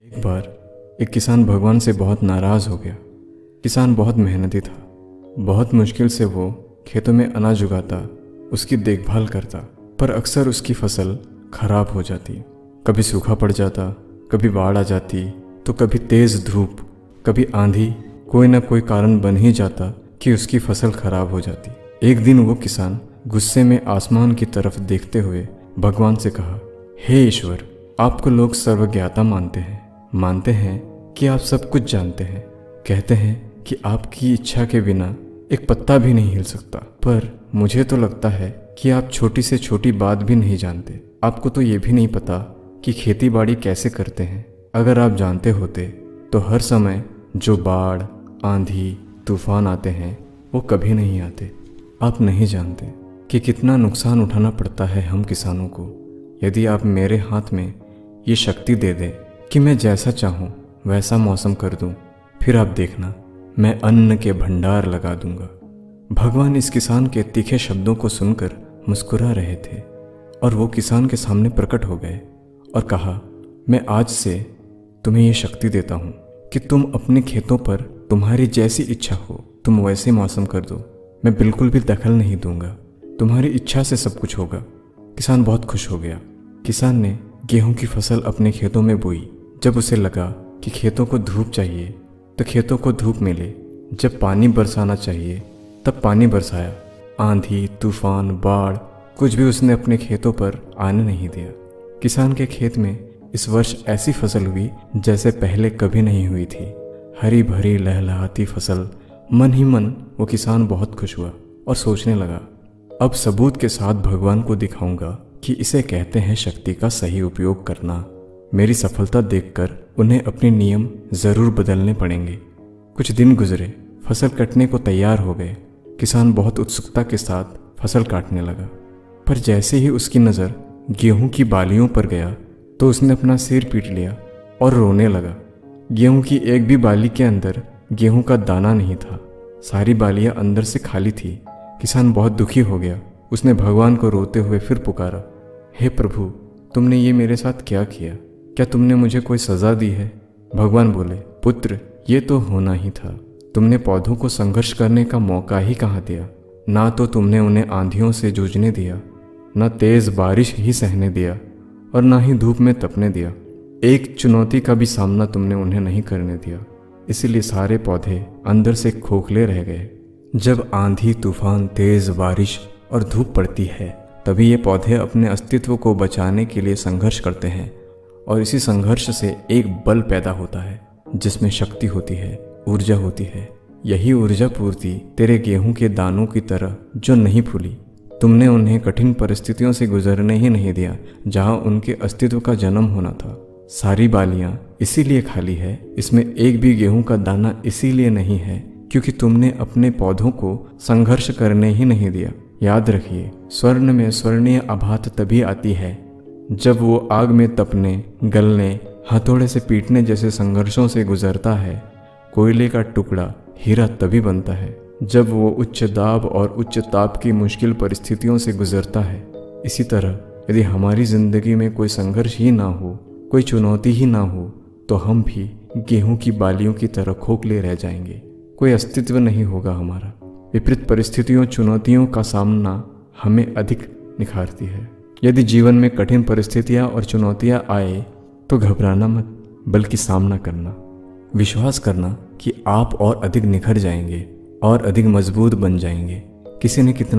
एक बार एक किसान भगवान से बहुत नाराज़ हो गया। किसान बहुत मेहनती था। बहुत मुश्किल से वो खेतों में अनाज उगाता, उसकी देखभाल करता, पर अक्सर उसकी फसल खराब हो जाती। कभी सूखा पड़ जाता, कभी बाढ़ आ जाती, तो कभी तेज़ धूप, कभी आंधी, कोई ना कोई कारण बन ही जाता कि उसकी फसल खराब हो जाती। एक दिन वो किसान गुस्से में आसमान की तरफ देखते हुए भगवान से कहा, हे ईश्वर, आपको लोग सर्वज्ञाता मानते हैं कि आप सब कुछ जानते हैं, कहते हैं कि आपकी इच्छा के बिना एक पत्ता भी नहीं हिल सकता, पर मुझे तो लगता है कि आप छोटी से छोटी बात भी नहीं जानते। आपको तो ये भी नहीं पता कि खेती बाड़ी कैसे करते हैं। अगर आप जानते होते तो हर समय जो बाढ़, आंधी, तूफान आते हैं वो कभी नहीं आते। आप नहीं जानते कि कितना नुकसान उठाना पड़ता है हम किसानों को। यदि आप मेरे हाथ में ये शक्ति दे दें कि मैं जैसा चाहूँ वैसा मौसम कर दूँ, फिर आप देखना, मैं अन्न के भंडार लगा दूंगा। भगवान इस किसान के तीखे शब्दों को सुनकर मुस्कुरा रहे थे और वो किसान के सामने प्रकट हो गए और कहा, मैं आज से तुम्हें ये शक्ति देता हूँ कि तुम अपने खेतों पर तुम्हारी जैसी इच्छा हो तुम वैसे मौसम कर दो। मैं बिल्कुल भी दखल नहीं दूंगा, तुम्हारी इच्छा से सब कुछ होगा। किसान बहुत खुश हो गया। किसान ने गेहूं की फसल अपने खेतों में बोई। जब उसे लगा कि खेतों को धूप चाहिए तो खेतों को धूप मिले, जब पानी बरसाना चाहिए तब पानी बरसाया। आंधी, तूफान, बाढ़, कुछ भी उसने अपने खेतों पर आने नहीं दिया। किसान के खेत में इस वर्ष ऐसी फसल हुई जैसे पहले कभी नहीं हुई थी। हरी भरी लहलहाती फसल। मन ही मन वो किसान बहुत खुश हुआ और सोचने लगा, अब सबूत के साथ भगवान को दिखाऊंगा कि इसे कहते हैं शक्ति का सही उपयोग करना। मेरी सफलता देखकर उन्हें अपने नियम ज़रूर बदलने पड़ेंगे। कुछ दिन गुजरे, फसल कटने को तैयार हो गए। किसान बहुत उत्सुकता के साथ फसल काटने लगा, पर जैसे ही उसकी नज़र गेहूं की बालियों पर गया तो उसने अपना सिर पीट लिया और रोने लगा। गेहूं की एक भी बाली के अंदर गेहूं का दाना नहीं था। सारी बालियां अंदर से खाली थी। किसान बहुत दुखी हो गया। उसने भगवान को रोते हुए फिर पुकारा, हे प्रभु, तुमने ये मेरे साथ क्या किया? क्या तुमने मुझे कोई सज़ा दी है? भगवान बोले, पुत्र, ये तो होना ही था। तुमने पौधों को संघर्ष करने का मौका ही कहाँ दिया। ना तो तुमने उन्हें आंधियों से जूझने दिया, ना तेज़ बारिश ही सहने दिया और ना ही धूप में तपने दिया। एक चुनौती का भी सामना तुमने उन्हें नहीं करने दिया। इसीलिए सारे पौधे अंदर से खोखले रह गए। जब आंधी, तूफान, तेज़ बारिश और धूप पड़ती है तभी ये पौधे अपने अस्तित्व को बचाने के लिए संघर्ष करते हैं और इसी संघर्ष से एक बल पैदा होता है जिसमें शक्ति होती है, ऊर्जा होती है। यही ऊर्जा पूर्ति तेरे गेहूं के दानों की तरह जो नहीं फूली। तुमने उन्हें कठिन परिस्थितियों से गुजरने ही नहीं दिया जहां उनके अस्तित्व का जन्म होना था। सारी बालियां इसीलिए खाली है, इसमें एक भी गेहूं का दाना इसीलिए नहीं है क्योंकि तुमने अपने पौधों को संघर्ष करने ही नहीं दिया। याद रखिए, स्वर्ण में स्वर्णीय आभात तभी आती है जब वो आग में तपने, गलने, हथौड़े से पीटने जैसे संघर्षों से गुजरता है। कोयले का टुकड़ा हीरा तभी बनता है जब वो उच्च दाब और उच्च ताप की मुश्किल परिस्थितियों से गुजरता है। इसी तरह यदि हमारी जिंदगी में कोई संघर्ष ही ना हो, कोई चुनौती ही ना हो, तो हम भी गेहूं की बालियों की तरह खोखले रह जाएंगे। कोई अस्तित्व नहीं होगा हमारा। विपरीत परिस्थितियों, चुनौतियों का सामना हमें अधिक निखारती है। यदि जीवन में कठिन परिस्थितियां और चुनौतियां आए तो घबराना मत, बल्कि सामना करना। विश्वास करना कि आप और अधिक निखर जाएंगे और अधिक मजबूत बन जाएंगे। किसी ने कितना